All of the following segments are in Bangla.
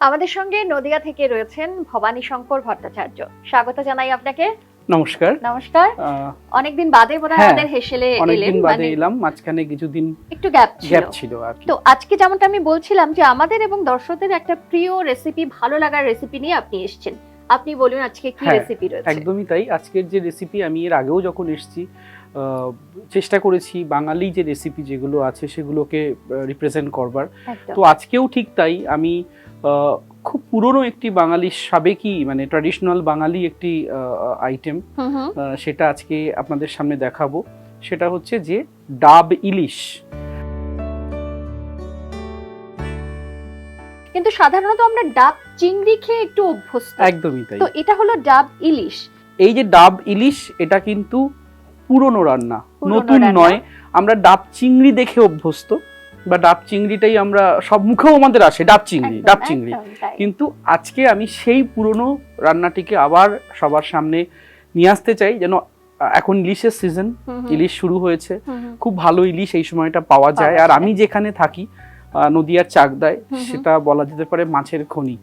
আমাদের সঙ্গে নদিয়া থেকে রয়েছেন ভবানী শঙ্কর ভট্টাচার্য। স্বাগত জানাই আপনাকে। নমস্কার। নমস্কার। অনেকদিন বাদে বোধহয় আমাদের হেসেলে এলেন। অনেকদিন বাদে এলাম, মাঝখানে কিছুদিন একটু গ্যাপ ছিল আর কি। তো আজকে যেমনটা আমি বলছিলাম যে আমাদের এবং দর্শকদের একটা প্রিয় রেসিপি, ভালো লাগার রেসিপি নিয়ে আপনি এসেছেন। আপনি বলুন আজকে কি রেসিপি রয়েছে? একদমই তাই। আজকের যে রেসিপি, আমি এর আগেও যখন এসেছি চেষ্টা করেছি বাঙালি যে রেসিপি যেগুলো আছে সেগুলোকে রিপ্রেজেন্ট করবার। তো আজকেও ঠিক তাই। আমি খুব পুরনো একটি বাঙালি সাবেকি মানে ট্র্যাডিশনাল বাঙালি একটি আইটেম, সেটা আজকে আপনাদের সামনে দেখাবো। সেটা হচ্ছে যে ডাব ইলিশ। কিন্তু সাধারণত আমরা ডাব চিংড়ি খেয়ে একটু অভ্যস্ত। একদমই তাই। তো এটা হলো ডাব ইলিশ। এই যে ডাব ইলিশ, এটা কিন্তু পুরনো রান্না, নতুন নয়। আমরা ডাব চিংড়ি দেখে অভ্যস্ত, বা ডাব চিংড়িটাই আমরা সব মুখেও আমাদের আসে ডাব চিংড়ি। কিন্তু আজকে আমি সেই পুরনো রান্নাটিকে আবার সবার সামনে নিয়ে আসতে চাই। যেন এখন ইলিশের সিজন, ইলিশ শুরু হয়েছে, খুব ভালো ইলিশ এই সময়টা পাওয়া যায়। আর আমি যেখানে থাকি নদিয়ার চাকদায়, সেটা বলা যেতে পারে মাছের খনি,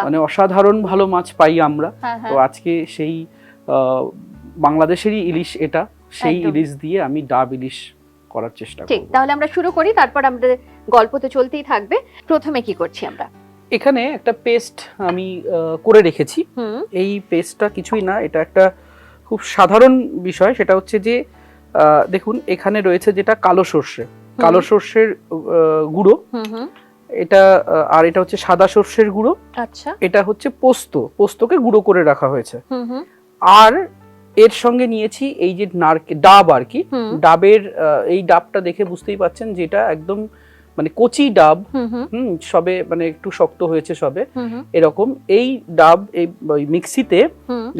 মানে অসাধারণ ভালো মাছ পাই আমরা। তো আজকে সেই বাংলাদেশেরই ইলিশ, এটা সেই ইলিশ দিয়ে আমি ডাব ইলিশ করার চেষ্টা করব। ঠিক, তাহলে আমরা শুরু করি, তারপর আমাদের গল্প তো চলতেই থাকবে। প্রথমে কি করছি আমরা? এখানে একটা পেস্ট আমি করে রেখেছি। এই পেস্টটা কিছুই না, এটা একটা খুব সাধারণ বিষয়। সেটা হচ্ছে যে দেখুন এখানে রয়েছে যেটা কালো সর্ষে, কালো সর্ষের গুঁড়ো এটা, আর এটা হচ্ছে সাদা সর্ষের গুঁড়ো। আচ্ছা, এটা হচ্ছে পোস্ত, পোস্তকে গুঁড়ো করে রাখা হয়েছে। আর এর সঙ্গে নিয়েছি এই যে ডাব আর কি। ডাবের এই ডাবটা দেখে বুঝতেই পাচ্ছেন যেটা একদম মানে কচি ডাব, সবে মানে একটু শক্ত হয়েছে সবে এরকম। এই ডাব এই মিক্সিতে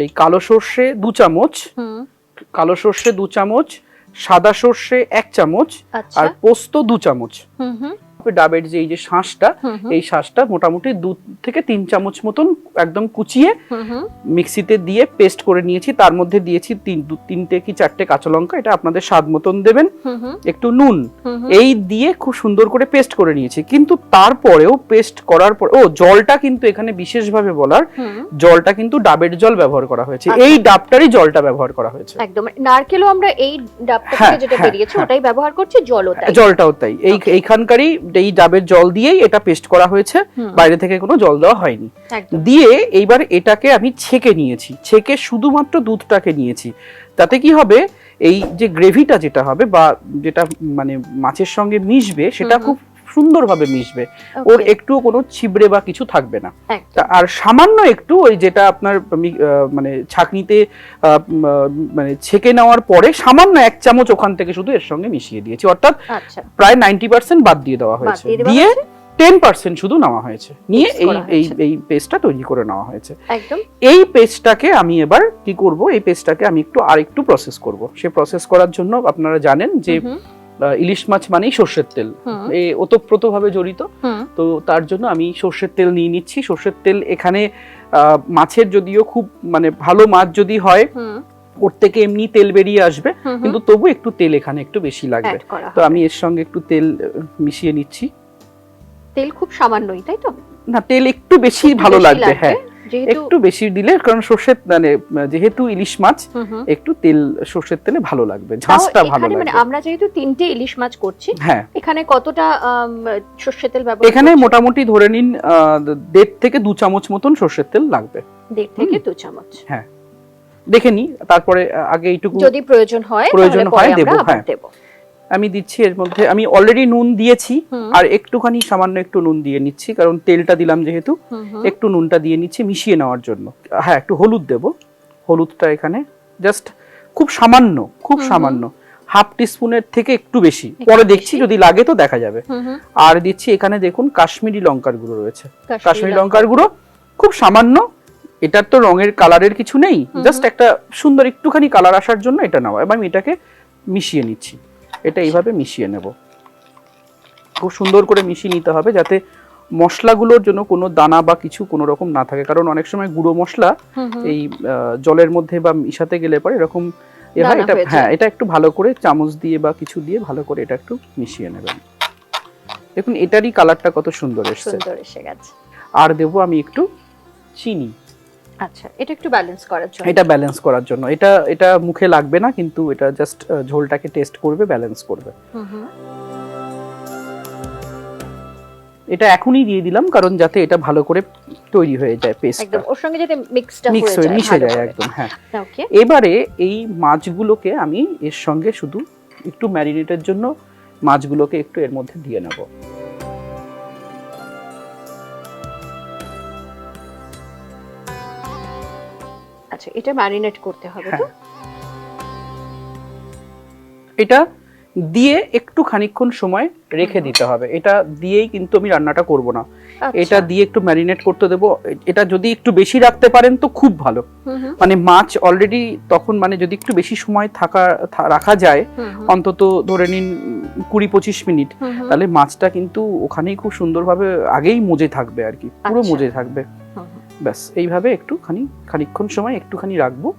এই কালো সর্ষে 2 চামচ, কালো সর্ষে 2 চামচ, সাদা সর্ষে 1 চামচ, আর পোস্ত 2 চামচ। ডাবের যে এই যে শাঁসটা, এই শাঁসটা মোটামুটি 2 থেকে 3 চামচ মতন একদম কুচিয়ে মিক্সিতে দিয়ে পেস্ট করে নিয়েছি। তার মধ্যে দিয়েছি 3টে কি 4টে কাঁচা লঙ্কা, এটা আপনাদের স্বাদ মতন দেবেন, একটু নুন, এই দিয়ে খুব সুন্দর করে পেস্ট করে নিয়েছি। কিন্তু তারপরেও পেস্ট করার পর জলটা কিন্তু এখানে বিশেষভাবে বলার, জলটা কিন্তু ডাবের জল ব্যবহার করা হয়েছে। এই ডাবটারই জলটা ব্যবহার করা হয়েছে। একদম, নারকেলও আমরা এই ডাবটা থেকে যেটা বেরিয়েছে ওটাই ব্যবহার করছি, জলটাও তাই। এইখানকারই এই ডাবের জল দিয়েই এটা পেস্ট করা হয়েছে, বাইরে থেকে কোনো জল দেওয়া হয়নি। দিয়ে এইবার এটাকে আমি ছেঁকে নিয়েছি, ছেঁকে শুধুমাত্র দুধটাকে নিয়েছি। তাতে কি হবে, এই যে গ্রেভিটা যেটা হবে বা যেটা মানে মাছের সঙ্গে মিশবে, সেটা খুব সুন্দরভাবে মিশবে, ওর একটু কোনো ছিবড়ে বা কিছু থাকবে না। আর সামান্য একটু ওই যেটা আপনার মানে ছাঁকনিতে মানে ছেঁকে নেওয়ার পরে সামান্য 1 চামচ ওখান থেকে শুধু এর সঙ্গে মিশিয়ে দিয়েছি, অর্থাৎ প্রায় 90% বাদ দিয়ে দেওয়া হয়েছে, দিয়ে 10% শুধু নেওয়া হয়েছে, নিয়ে এই পেস্টটা তৈরি করে নেওয়া হয়েছে। এই পেস্টটাকে আমি এবার কি করব, এই পেস্টটাকে আমি আরেকটু প্রসেস করব। সে প্রসেস করার জন্য আপনারা জানেন যে ইলিশ মাছ মানেই সর্ষের তেল, এই ওতপ্রোতভাবে জড়িত। তো তার জন্য আমি সর্ষের তেল নিয়ে নিচ্ছি। সর্ষের তেল এখানে মাছের যদিও খুব মানে ভালো মাছ যদি হয়, ওর থেকে এমনি তেল বেরিয়ে আসবে, কিন্তু তবু একটু তেল এখানে একটু বেশি লাগবে। তো আমি এর সঙ্গে একটু তেল মিশিয়ে নিচ্ছি। তেল খুব সামান্যই, তাই তো? না, তেল একটু বেশি ভালো লাগবে, হ্যাঁ একটু বেশি দিলে, কারণ সর্ষের মানে যেহেতু ইলিশ মাছ, একটু তেল সর্ষের তেলে ভালো লাগবে, ঝাঁসটা ভালো লাগবে। মানে আমরা যেহেতু 3টে ইলিশ মাছ করছি, হ্যাঁ, এখানে কতটা সর্ষের তেল ব্যবহার? এখানে মোটামুটি ধরে নিন 1.5 থেকে 2 চামচ মতন সর্ষের তেল লাগবে। 1.5 থেকে 2 চামচ, হ্যাঁ দেখে নি। তারপরে আগে এইটুকু যদি প্রয়োজন হয় দেবো। হ্যাঁ, আমি দিচ্ছি এর মধ্যে, আমি অলরেডি নুন দিয়েছি, আর একটুখানি সামান্য একটু নুন দিয়ে নিচ্ছি, কারণ তেলটা দিলাম যেহেতু, একটু নুনটা দিয়ে নিচ্ছি মিশিয়ে নেওয়ার জন্য। হ্যাঁ, একটু হলুদ দেব, হলুদটা এখানে জাস্ট খুব সামান্য, খুব সামান্য, 1/2 টিস্পুনের থেকে একটু বেশি, পরে দেখছি যদি লাগে তো দেখা যাবে। আর দিচ্ছি এখানে দেখুন কাশ্মীরি লঙ্কার গুঁড়ো রয়েছে, কাশ্মীরি লঙ্কার গুঁড়ো খুব সামান্য। এটার তো রঙের কালারের কিছু নেই, জাস্ট একটা সুন্দর একটুখানি কালার আসার জন্য এটা নেওয়া। এবার আমি এটাকে মিশিয়ে নিচ্ছি, এটা এইভাবে মিশিয়ে নেব, খুব সুন্দর করে মিশিয়ে নিতে হবে, যাতে মশলাগুলোর জন্য কোনো দানা বা কিছু কোনো রকম না থাকে। কারণ অনেক সময় গুঁড়ো মশলা এই জলের মধ্যে বা মিশাতে গেলে পরে এরকম হয়। এটা হ্যাঁ, এটা একটু ভালো করে চামচ দিয়ে বা কিছু দিয়ে ভালো করে এটা একটু মিশিয়ে নেবেন। দেখুন এটারই কালারটা কত সুন্দর এসেছে। আর দেবো আমি একটু চিনি। আচ্ছা, এটা একটু ব্যালেন্স করার জন্য। এটা ব্যালেন্স করার জন্য, এটা মুখে লাগবে না, কিন্তু এটা জাস্ট ঝোলটাকে টেস্ট করবে, ব্যালেন্স করবে। এটা এখনই দিয়ে দিলাম কারণ যাতে এটা ভালো করে তৈরি হয়ে যায় পেস্টটা, একদম ওর সঙ্গে যাতে মিক্সড হয়ে মিক্স হয়ে যায়, মিশে যায় একদম। হ্যাঁ, ওকে। এবারে এই মাছগুলোকে আমি এর সঙ্গে শুধু একটু ম্যারিনেটের জন্য মাছগুলোকে একটু এর মধ্যে দিয়ে নেব। আচ্ছা, এটা ম্যারিনেট করতে হবে তো? এটা দিয়ে একটু খানিকক্ষণ সময় রেখে দিতে হবে। এটা দিয়েই কিন্তু আমি রান্নাটা করব না, এটা দিয়ে একটু ম্যারিনেট করতে দেবো। এটা যদি একটু বেশি রাখতে পারেন তো খুব ভালো, মানে মাছ অলরেডি তখন মানে যদি একটু বেশি সময় রাখা যায়, অন্তত ধরে নিন 20-25 মিনিট, তাহলে মাছটা কিন্তু ওখানেই খুব সুন্দরভাবে আগেই মজে থাকবে আর কি, পুরো মজে থাকবে। ব্যাস এইভাবে একটু খানিকক্ষণ সময় একটুখানি রাখবো।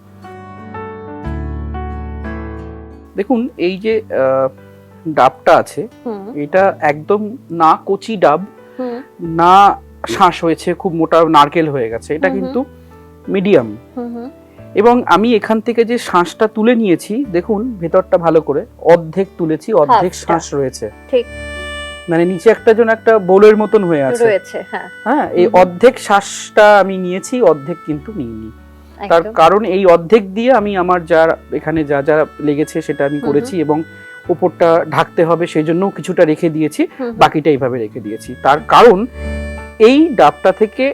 দেখুন এই যে ডাবটা আছে, এটা একদম না কচি ডাব, না শাঁস হয়েছে খুব মোটা নারকেল হয়ে গেছে, এটা কিন্তু মিডিয়াম। এবং আমি এখান থেকে যে শাঁসটা তুলে নিয়েছি, দেখুন ভেতরটা ভালো করে অর্ধেক তুলেছি, অর্ধেক শাঁস রয়েছে, ঠিক মানে নিচে একটা যেন একটা বোলের মতন হয়ে আছে। হ্যাঁ, এই অর্ধেক শাঁসটা আমি নিয়েছি, অর্ধেক কিন্তু নিইনি। তার কারণ এই অর্ধেক দিয়ে আমি আমার যা এখানে যা যা লেগেছে সেটা আমি করেছি, এবং উপরটা ঢাকতে হবে সেই জন্য কিছুটা রেখে দিয়েছি, বাকিটা এইভাবে রেখে দিয়েছি। তার কারণ এই ডাবটা থেকে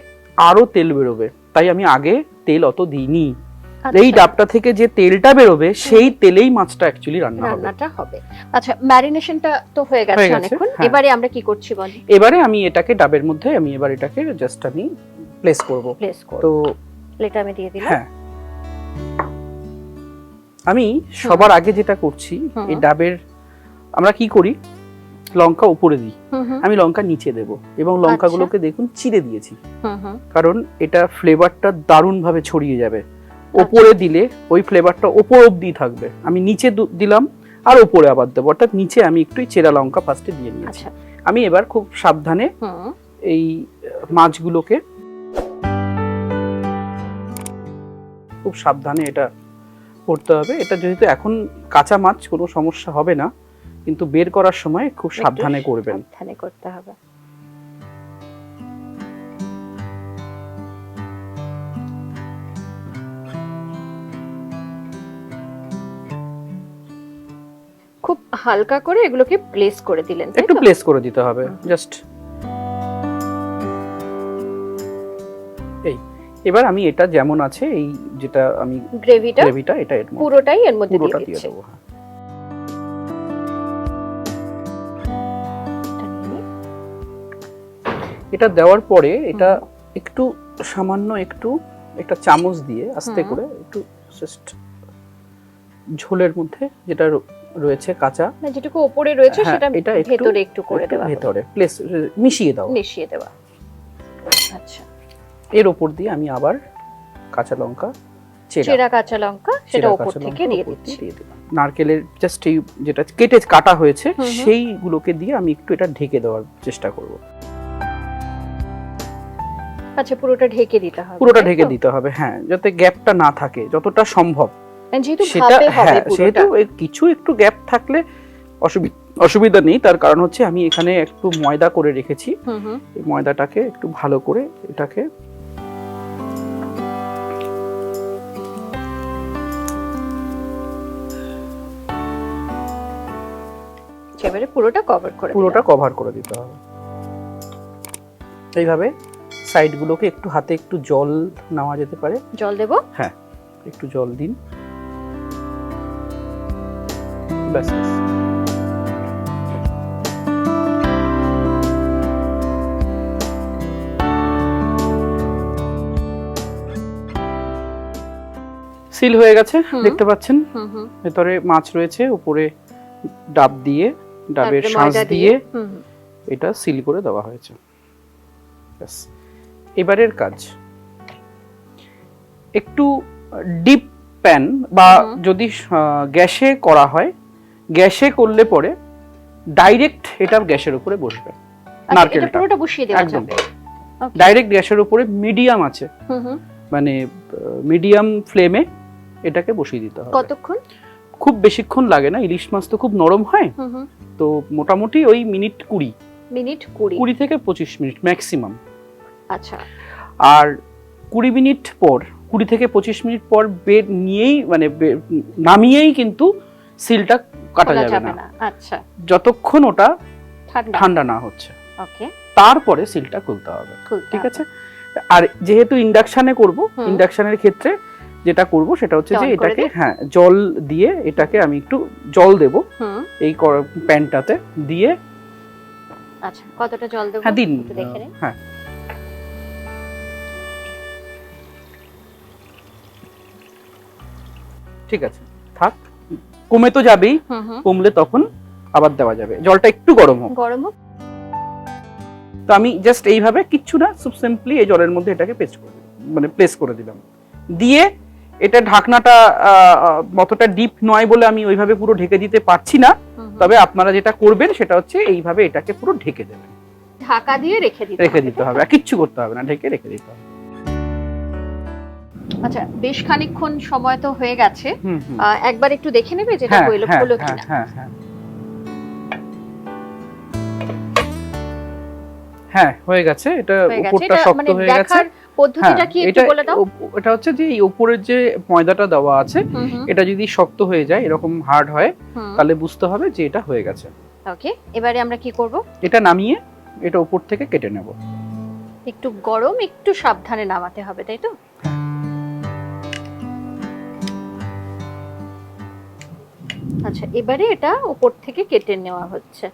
আরো তেল বেরোবে, তাই আমি আগে তেল অত দিইনি। এই ডাবটা থেকে যে তেলটা বেরোবে সেই তেলেই মাছটা অ্যাকচুয়ালি রান্নাটা হবে। আচ্ছা, ম্যারিনেশনটা তো হয়ে গেছে অনেকক্ষণ, এবারে আমরা কি করছি বল? এবারে আমি এটাকে ডাবের মধ্যে আমি এবার এটাকে জাস্ট আমি প্লেস করব। তো প্লেটে আমি দিয়ে দিলাম। হ্যাঁ, আমি সবার আগে যেটা করছি, এই ডাবের আমরা কি করি, লঙ্কা উপরে দিই, আমি লঙ্কা নিচে দেব, এবং লঙ্কাগুলোকে দেখুন চিড়ে দিয়েছি, কারণ এটা ফ্লেভারটা দারুণ ভাবে ছড়িয়ে যাবে। ওপরে দিলে ওই ফ্লেভারটা ওপর অবধি থাকবে, আমি নিচে দিলাম আর ওপরে আবার দেবো, অর্থাৎ নিচে আমি একটু চেরা লঙ্কা ফার্স্টে দিয়ে নিয়েছি। আমি এবার খুব সাবধানে এই মাছগুলোকে খুব সাবধানে এটা করতে হবে। এটা যেহেতু এখন কাঁচা মাছ, কোনো সমস্যা হবে না, কিন্তু বের করার সময় খুব সাবধানে করবেন। সাবধানে করতে হবে। খুব হালকা করে এগুলোকে প্লেস করে দিলেন, একটু প্লেস করে দিতে হবে জাস্ট এই। এবার আমি এটা যেমন আছে, এই যেটা আমি গ্রেভিটা এটা পুরোটাই এর মধ্যে দিয়ে দিচ্ছি। এটা দেওয়ার পরে এটা একটু সামান্য একটু একটা চামচ দিয়ে আস্তে করে একটু জাস্ট ঝোলের মধ্যে যেটা রয়েছে কাঁচা, মানে যেটুকু উপরে রয়েছে সেটা ভেতরে একটু করে দেওয়া, ভেতরে প্লেস মিশিয়ে দেওয়া। আচ্ছা, এর উপর দিয়ে আমি আবার কাঁচা লঙ্কা, চেরা কাঁচা লঙ্কা সেটা উপর থেকে দিয়ে দিচ্ছি। নারকেলের জাস্ট এই যেটা কেটে কাটা হয়েছে সেইগুলোকে দিয়ে আমি একটু এটা ঢেকে দেওয়ার চেষ্টা করব। আচ্ছা, পুরোটা ঢেকে দিতে হবে? পুরোটা ঢেকে দিতে হবে, হ্যাঁ, যাতে গ্যাপটা না থাকে যতটা সম্ভব। সেহেতু কিছু একটু গ্যাপ থাকলে অসুবিধা নেই, তার কারণ হচ্ছে আমি এখানে একটু ময়দা করে রেখেছি, এই ময়দাটাকে একটু ভালো করে এটাকে এবারে পুরোটা কভার করে দিতে হবে। এইভাবে সাইডগুলোকে একটু হাতে একটু জল নেওয়া যেতে পারে। জল দেব? হ্যাঁ, একটু জল দিন, ব্যাস। সিল হয়ে গেছে, দেখতে পাচ্ছেন ভেতরে মাছ রয়েছে, উপরে ডাব দিয়ে, ডাবের শাঁস দিয়ে এটা সিল করে দেওয়া হয়েছে। ব্যাস, এবারের কাজ একটু ডিপ প্যান, বা যদি গ্যাসে করা হয়, গ্যাসে করলে পরে ডাইরেক্ট এটা গ্যাসের উপরে বসবে, নারকেলটা পুরোটা বসিয়ে দেওয়া যাবে। ডাইরেক্ট গ্যাসের উপরে মিডিয়াম আছে, মানে মিডিয়াম ফ্লেমে এটাকে বসিয়ে দিতে হবে। কতক্ষণ? খুব বেশিক্ষণ লাগে না, ইলিশ মাছ তো খুব নরম হয়, তো মোটামুটি ওই মিনিট 20 থেকে 25 মিনিট ম্যাক্সিমাম। আচ্ছা। আর 20 থেকে 25 মিনিট পর বেড নিয়েই মানে নামিয়েই কিন্তু সিলটা কাটা যাবে না। আচ্ছা, যতক্ষণ ওটা ঠান্ডা না হচ্ছে, ওকে, তারপরে সিলটা খুলতে হবে। ঠিক আছে। আর যেহেতু ইন্ডাকশনে করব, ইন্ডাকশনের ক্ষেত্রে যেটা করব সেটা হচ্ছে যে এটাকে জল দিয়ে এটাকে আমি একটু জল দেব এই প্যানটাতে দিয়ে। আচ্ছা, কতটা জল দেব? দিন। দেখে নিন। ঠিক আছে, থাক, কমে তো যাবেই, কমলে তখন আবার দেওয়া যাবে। জলটা একটু গরম হোক। তো আমি জাস্ট এইভাবে কিচ্ছু না, খুব সিম্পলি এই জলের মধ্যে এটাকে প্লেস করে দিলাম। দিয়ে এটা ঢাকনাটা মতটা ডিপ নয় বলে আমি ওইভাবে পুরো ঢেকে দিতে পারছি না, তবে আপনারা যেটা করবেন সেটা হচ্ছে এইভাবে এটাকে পুরো ঢেকে দেবেন, ঢাকা দিয়ে রেখে দিতে হবে। আর কিচ্ছু করতে হবে না, ঢেকে রেখে দিতে হবে। আচ্ছা, বেশ খানিকক্ষণ সময় তো হয়ে গেছে, একবার একটু দেখে নেবে যেটা হলো কিনা। হ্যাঁ, হয়ে গেছে। এটা উপরটা শক্ত হয়ে গেছে। পদ্ধতিটা কি একটু বলে দাও? এটা হচ্ছে যে এই উপরের যে ময়দাটা দেওয়া আছে এটা যদি শক্ত হয়ে যায়, এরকম হার্ড হয়, তাহলে বুঝতে হবে যে এটা হয়ে গেছে। ওকে, এবারে আমরা কি করব? এটা নামিয়ে এটা উপর থেকে কেটে নেব। একটু গরম, একটু সাবধানে নামাতে হবে, তাই তো? আচ্ছা, এবারে এটা উপর থেকে কেটে নেওয়া হচ্ছে।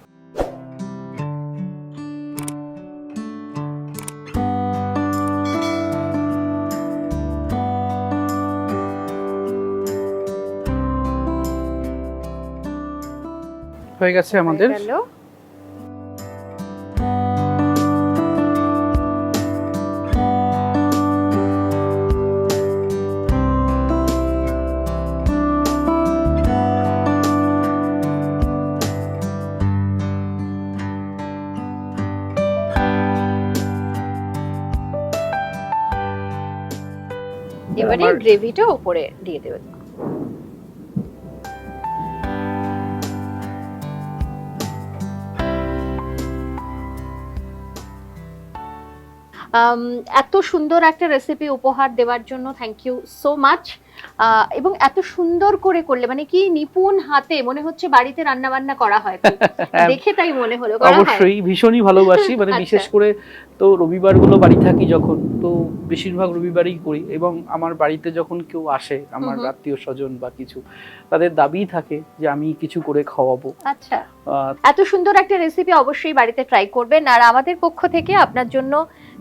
হয়ে গেছে আমাদের। এবারে গ্রেভিটা উপরে দিয়ে দেবেন। এত সুন্দর একটা রেসিপি উপহার দেওয়ার জন্য থ্যাংক ইউ সো মাচ। এবং এত সুন্দর করে করলে, মানে কি নিপুণ হাতে, মনে হচ্ছে বাড়িতে রান্না বান্না করা হয়, দেখে তাই মনে হলো। অবশ্যই ভীষণই ভালোবাসি, মানে বিশেষ করে তো রবিবার গুলো বাড়ি থাকি যখন, তো বেশিরভাগ রবিবারই করি। এবং আমার বাড়িতে যখন কেউ আসে, আমার আত্মীয় স্বজন বা কিছু, তাদের দাবি থাকে যে আমি কিছু করে খাওয়াবো। আচ্ছা, এত সুন্দর একটা রেসিপি অবশ্যই বাড়িতে ট্রাই করবেন। আর আমাদের পক্ষ থেকে আপনার জন্য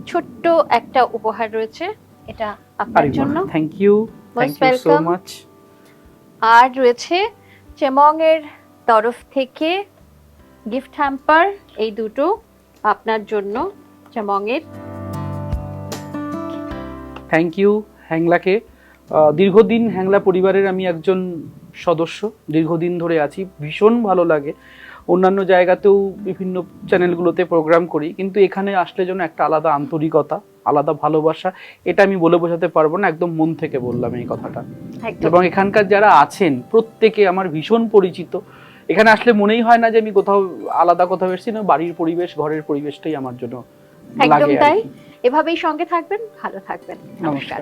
ছোট্ট একটা উপহার রয়েছে, এটা আপনার জন্য। Thank you so much. আর রয়েছে চেমং এর তরফ থেকে গিফট হ্যাম্পার, এই দুটো আপনার জন্য চেমং এর। থ্যাংক ইউ হ্যাংলাকে। দীর্ঘদিন হ্যাংলা পরিবারের আমি একজন সদস্য, দীর্ঘদিন ধরে আছি, ভীষণ ভালো লাগে। অন্যান্য জায়গাতেও বিভিন্ন চ্যানেলগুলোতে প্রোগ্রাম করি, কিন্তু এখানে আসলে যেন একটা আলাদা আন্তরিকতা, আলাদা ভালোবাসা, এটা আমি বলে বোঝাতে পারবো না, একদম মন থেকে বললাম এই কথাটা। এবং এখানকার যারা আছেন প্রত্যেকে আমার ভীষণ পরিচিত। এখানে আসলে মনেই হয় না যে আমি কোথাও আলাদা কোথাও এসেছি, না, বাড়ির পরিবেশ, ঘরের পরিবেশটাই আমার জন্য লাগে। একদম তাই। এভাবেই সঙ্গে থাকবেন, ভালো থাকবেন। নমস্কার।